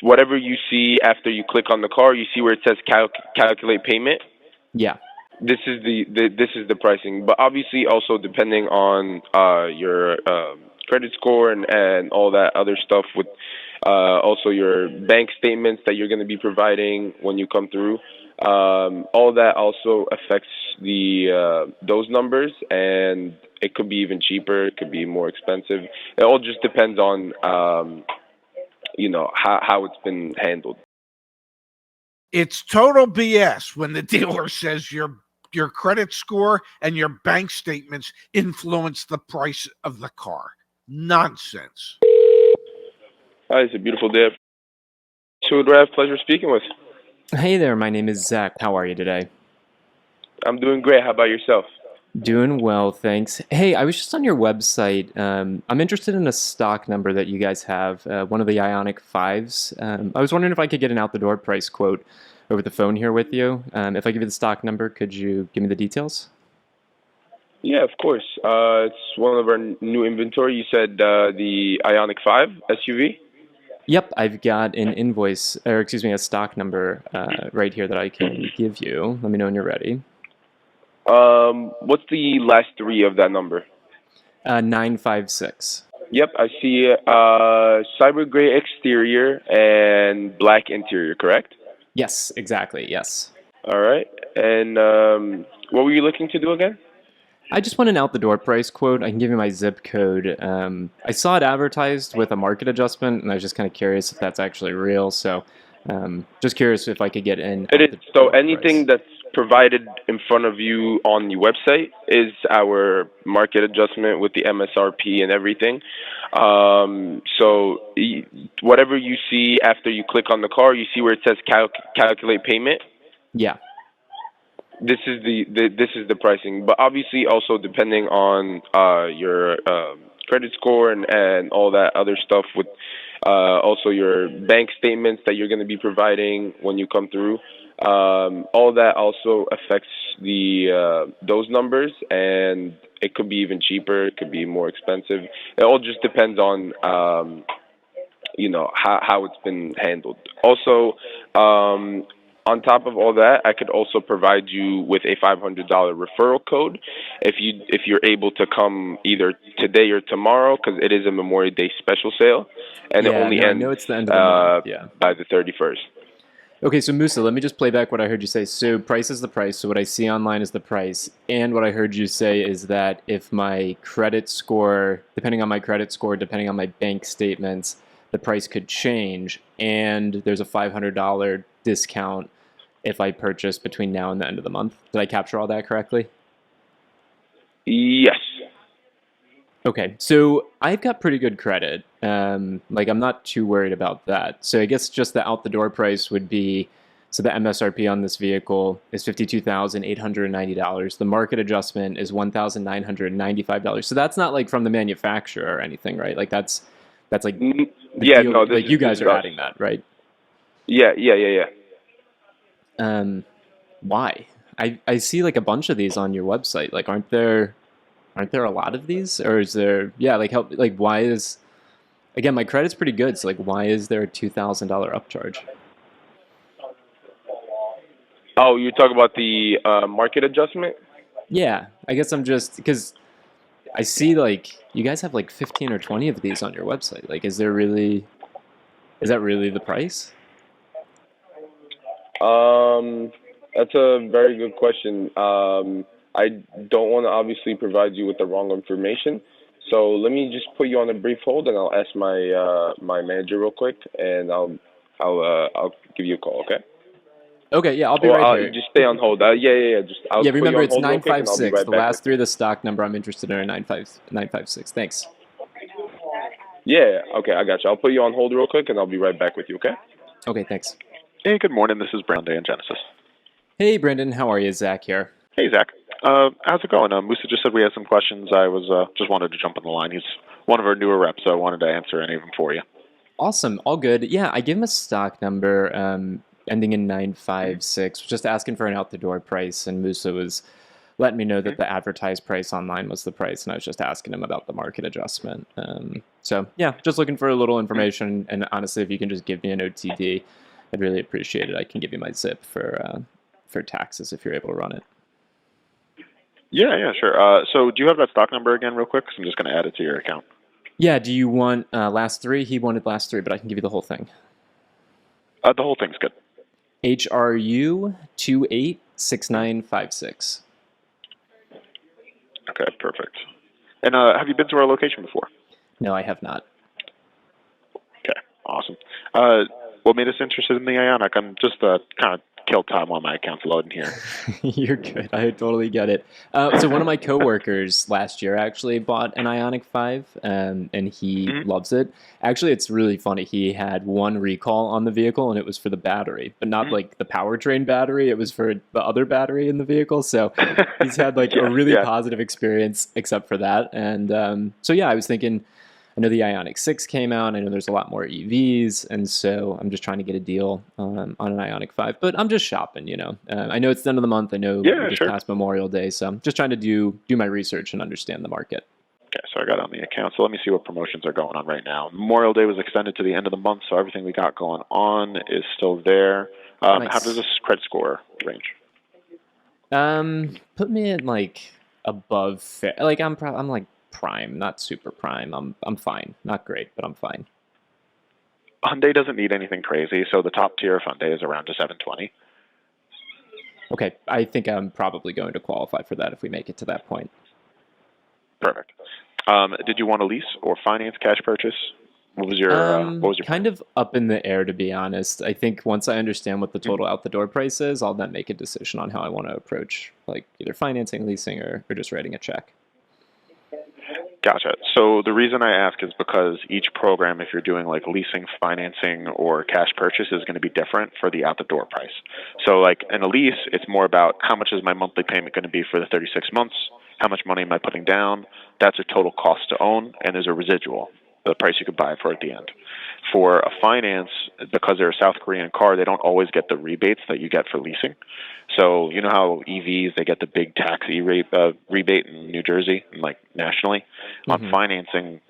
whatever you see after you click on the car, you see where it says calculate payment. Yeah. This is this is the pricing, but obviously also depending on your credit score and all that other stuff with also your bank statements that you're going to be providing when you come through. All that also affects the those numbers, and it could be even cheaper. It could be more expensive. It all just depends on how it's been handled. It's total BS when the dealer says your credit score and your bank statements influence the price of the car. Nonsense. Hi, it's a beautiful day. So, do I have pleasure speaking with? Hey there, my name is Zach. How are you today? I'm doing great. How about yourself? Doing well, thanks. Hey, I was just on your website. I'm interested in a stock number that you guys have, one of the Ioniq 5s. I was wondering if I could get an out-the-door price quote over the phone here with you. If I give you the stock number, could you give me the details? Yeah, of course. It's one of our new inventory. You said the Ioniq 5 SUV? Yep, I've got an invoice, or excuse me, a stock number right here that I can give you. Let me know when you're ready. What's the last three of that number? 956. Yep, I see cyber gray exterior and black interior, correct? Yes, exactly, yes. All right. And what were you looking to do again? I just want an out-the-door price quote. I can give you my zip code. I saw it advertised with a market adjustment, and I was just kind of curious if that's actually real. So just curious if I could get in. It is. So anything that's provided in front of you on the website is our market adjustment with the MSRP and everything. So whatever you see after you click on the car, you see where it says calculate payment. Yeah. This is the pricing, but obviously also depending on your credit score and all that other stuff with also your bank statements that you're going to be providing when you come through. All that also affects the those numbers, and it could be even cheaper. It could be more expensive. It all just depends on how it's been handled. Also, on top of all that, I could also provide you with a $500 referral code if you're able to come either today or tomorrow, because it is a Memorial Day special sale, and it only ends it's the end of the month. Yeah. by the 31st. Okay, so Musa, let me just play back what I heard you say. So price is the price. So what I see online is the price. And what I heard you say is that if my credit score, depending on my credit score, depending on my bank statements, the price could change. And there's a $500 discount if I purchase between now and the end of the month. Did I capture all that correctly? Yes. Okay, so I've got pretty good credit. I'm not too worried about that. So I guess just the out-the-door price would be, so the MSRP on this vehicle is $52,890. The market adjustment is $1,995. So that's not like from the manufacturer or anything, right? Like that's like like you guys are adding that, right? Yeah. Why? I see like a bunch of these on your website. Like, aren't there a lot of these, or is there? Yeah, like help. Like, why is? Again, my credit's pretty good, so like, why is there a $2,000 upcharge? Oh, you're talking about the market adjustment? Yeah, I guess I'm just because I see like you guys have like 15 or 20 of these on your website. Like, is that really the price? That's a very good question. I don't want to obviously provide you with the wrong information, so let me just put you on a brief hold, and I'll ask my manager real quick, and I'll give you a call. Okay? Okay, yeah, I'll be right here. Just stay on hold. Yeah. Remember, it's 956. The last three of the stock number I'm interested in are 956. Thanks. Yeah. Okay, I got you. I'll put you on hold real quick, and I'll be right back with you. Okay? Okay, thanks. Hey, good morning. This is Brandon and Genesis. Hey, Brendan. How are you? Zach here. Hey, Zach. How's it going? Musa just said we had some questions. I was just wanted to jump on the line. He's one of our newer reps, so I wanted to answer any of them for you. Awesome. All good. Yeah, I gave him a stock number ending in 956. Just asking for an out-the-door price, and Musa was let me know that the advertised price online was the price, and I was just asking him about the market adjustment. So yeah, just looking for a little information, and honestly, if you can just give me an OTD, I'd really appreciate it. I can give you my zip for taxes if you're able to run it. Yeah, sure. So do you have that stock number again, real quick? 'Cause I'm just going to add it to your account. Yeah, do you want last three? He wanted last three, but I can give you the whole thing. The whole thing's good. HRU 286956. Okay, perfect. And have you been to our location before? No, I have not. Okay, awesome. What made us interested in the Ionic? I'm just kind of kill time while my account's loading here. You're good. I totally get it. So one of my coworkers last year actually bought an Ionic 5, and he loves it. Actually, it's really funny. He had one recall on the vehicle, and it was for the battery, but not like the powertrain battery. It was for the other battery in the vehicle. So he's had like a really positive experience, except for that. And so yeah, I was thinking, I know the Ioniq 6 came out. I know there's a lot more EVs, and so I'm just trying to get a deal on an Ioniq 5. But I'm just shopping, you know. I know it's the end of the month. I know we just passed Memorial Day, so I'm just trying to do my research and understand the market. Okay, so I got on the account. So let me see what promotions are going on right now. Memorial Day was extended to the end of the month, so everything we got going on is still there. Nice. How does this credit score range? Put me at like above fair. Like I'm like prime, not super prime. I'm fine. Not great, but I'm fine. Hyundai doesn't need anything crazy, so the top tier of Hyundai is around a 720. Okay, I think I'm probably going to qualify for that if we make it to that point. Perfect. Did you want a lease or finance cash purchase? What was your kind of up in the air, to be honest. I think once I understand what the total out the door price is, I'll then make a decision on how I want to approach like either financing, leasing, or just writing a check. Gotcha. So the reason I ask is because each program, if you're doing like leasing, financing, or cash purchase, is going to be different for the out-the-door price. So like in a lease, it's more about how much is my monthly payment going to be for the 36 months, how much money am I putting down, that's a total cost to own, and there's a residual, the price you could buy it for at the end. For a finance, because they're a South Korean car, they don't always get the rebates that you get for leasing. So you know how EVs, they get the big tax rebate in New Jersey and like nationally? On financing,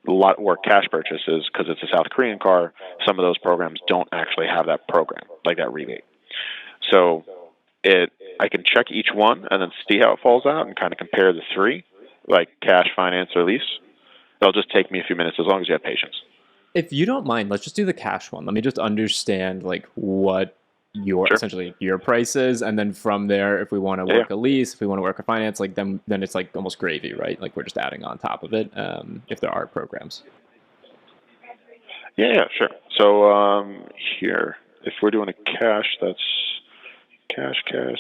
a lot or cash purchases, because it's a South Korean car, some of those programs don't actually have that program, like that rebate. So I can check each one and then see how it falls out and kind of compare the three, like cash, finance, or lease. It'll just take me a few minutes as long as you have patience. If you don't mind, let's just do the cash one. Let me just understand like what your essentially your price is, and then from there, if we want to work a lease, if we want to work a finance, like then it's like almost gravy, right? Like we're just adding on top of it if there are programs. Yeah, sure. So here, if we're doing a cash, that's cash,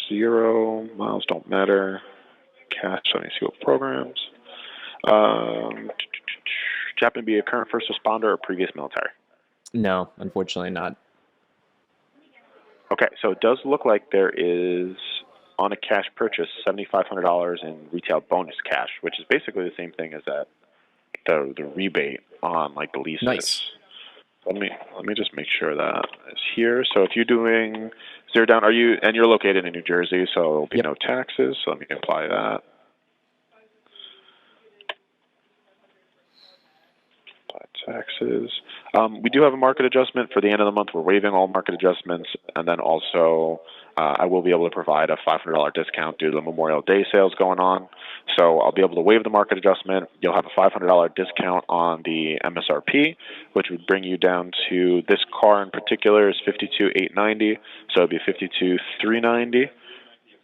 0, miles don't matter. Cash, let me see what programs. Do you happen to be a current first responder or previous military? No, unfortunately not. Okay, so it does look like there is, on a cash purchase, $7,500 in retail bonus cash, which is basically the same thing as that the rebate on like the leases. Nice. Let me just make sure that is here. So if you're doing 0 down, you're located in New Jersey, so there'll be no taxes. So let me apply that. Taxes. We do have a market adjustment for the end of the month. We're waiving all market adjustments, and then also I will be able to provide a $500 discount due to the Memorial Day sales going on. So I'll be able to waive the market adjustment. You'll have a $500 discount on the MSRP, which would bring you down to, this car in particular is $52,890, so it'd be $52,390.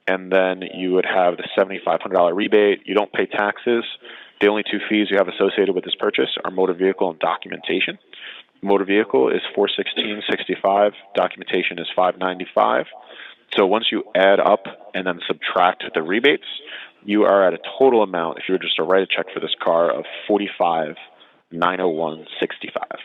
And then you would have the $7,500 rebate. You don't pay taxes. The only two fees you have associated with this purchase are motor vehicle and documentation. Motor vehicle is $416.65. Documentation is $595. So once you add up and then subtract the rebates, you are at a total amount, if you were just to write a check for this car, of $45,901.65.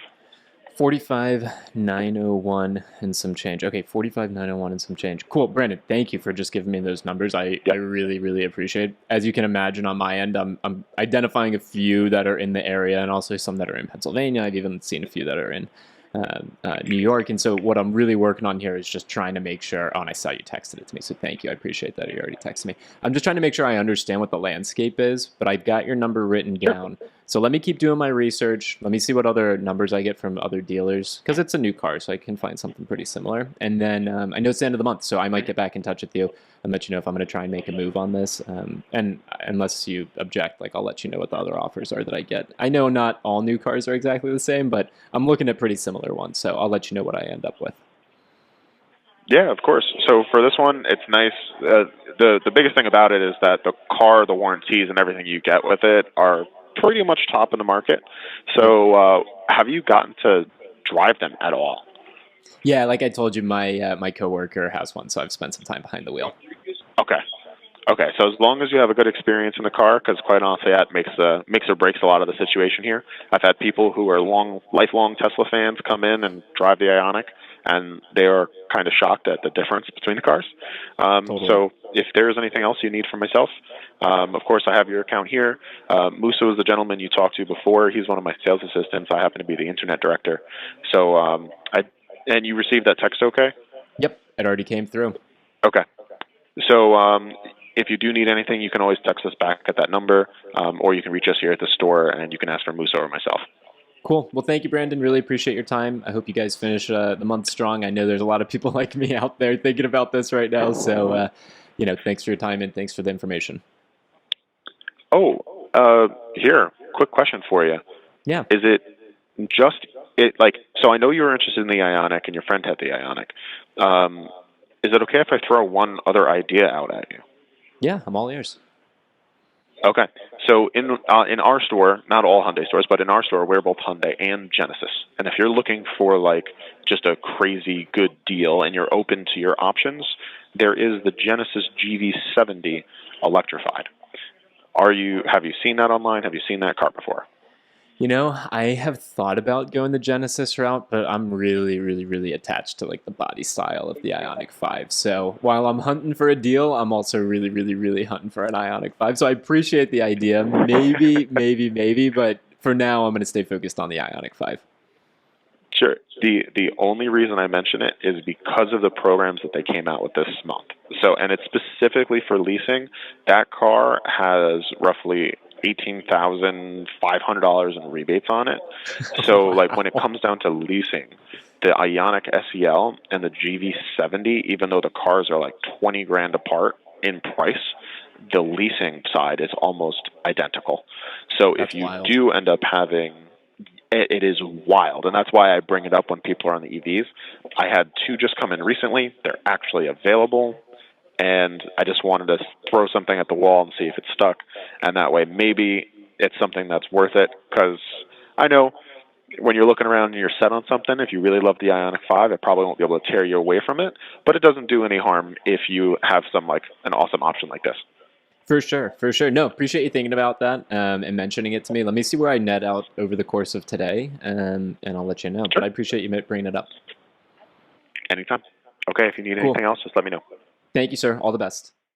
45,901 and some change. Okay, 45,901 and some change. Cool, Brandon. Thank you for just giving me those numbers. I really, really appreciate it. As you can imagine, on my end, I'm identifying a few that are in the area and also some that are in Pennsylvania. I've even seen a few that are in New York. And so what I'm really working on here is just trying to make sure. Oh, and I saw you texted it to me, so thank you. I appreciate that. You already texted me. I'm just trying to make sure I understand what the landscape is, but I've got your number written down. So let me keep doing my research. Let me see what other numbers I get from other dealers, because it's a new car, so I can find something pretty similar. And then I know it's the end of the month, so I might get back in touch with you and let you know if I'm going to try and make a move on this. And unless you object, like, I'll let you know what the other offers are that I get. I know not all new cars are exactly the same, but I'm looking at pretty similar ones, so I'll let you know what I end up with. Yeah, of course. So for this one, it's nice. The biggest thing about it is that the car, the warranties, and everything you get with it are pretty much top in the market. So have you gotten to drive them at all? Yeah, like I told you, my coworker has one, so I've spent some time behind the wheel. Okay. Okay, so as long as you have a good experience in the car, because quite honestly, that makes or breaks a lot of the situation here. I've had people who are lifelong Tesla fans come in and drive the Ioniq, and they are kind of shocked at the difference between the cars. Totally. So if there is anything else you need from myself, of course, I have your account here. Musa was the gentleman you talked to before. He's one of my sales assistants. I happen to be the internet director. So and you received that text, okay? Yep, it already came through. Okay. So if you do need anything, you can always text us back at that number, or you can reach us here at the store, and you can ask for Musa or myself. Cool. Well, thank you, Brandon. Really appreciate your time. I hope you guys finish the month strong. I know there's a lot of people like me out there thinking about this right now. So, thanks for your time and thanks for the information. Oh, here, quick question for you. Yeah. Is it just so I know you were interested in the Ioniq and your friend had the Ioniq. Is it okay if I throw one other idea out at you? Yeah, I'm all ears. Okay. So in our store, not all Hyundai stores, but in our store, we're both Hyundai and Genesis. And if you're looking for like just a crazy good deal and you're open to your options, there is the Genesis GV70 electrified. Have you seen that online? Have you seen that car before? I have thought about going the Genesis route, but I'm really, really, really attached to like the body style of the Ioniq 5. So while I'm hunting for a deal, I'm also really, really, really hunting for an Ioniq 5. So I appreciate the idea. Maybe, but for now, I'm going to stay focused on the Ioniq 5. Sure. The only reason I mention it is because of the programs that they came out with this month. So, and it's specifically for leasing. That car has roughly $18,500 in rebates on it. So, like when it comes down to leasing, the Ioniq SEL and the GV70, even though the cars are like 20 grand apart in price, the leasing side is almost identical. So, That's if you wild. do end up having it is wild, and that's why I bring it up when people are on the EVs. I had two just come in recently. They're actually available, and I just wanted to throw something at the wall and see if it stuck, and that way maybe it's something that's worth it, because I know when you're looking around and you're set on something, if you really love the Ioniq 5, it probably won't be able to tear you away from it, but it doesn't do any harm if you have some like an awesome option like this. For sure. No, appreciate you thinking about that and mentioning it to me. Let me see where I net out over the course of today, and I'll let you know. Sure. But I appreciate you bringing it up. Anytime. Okay, if you need Cool. anything else, just let me know. Thank you, sir. All the best.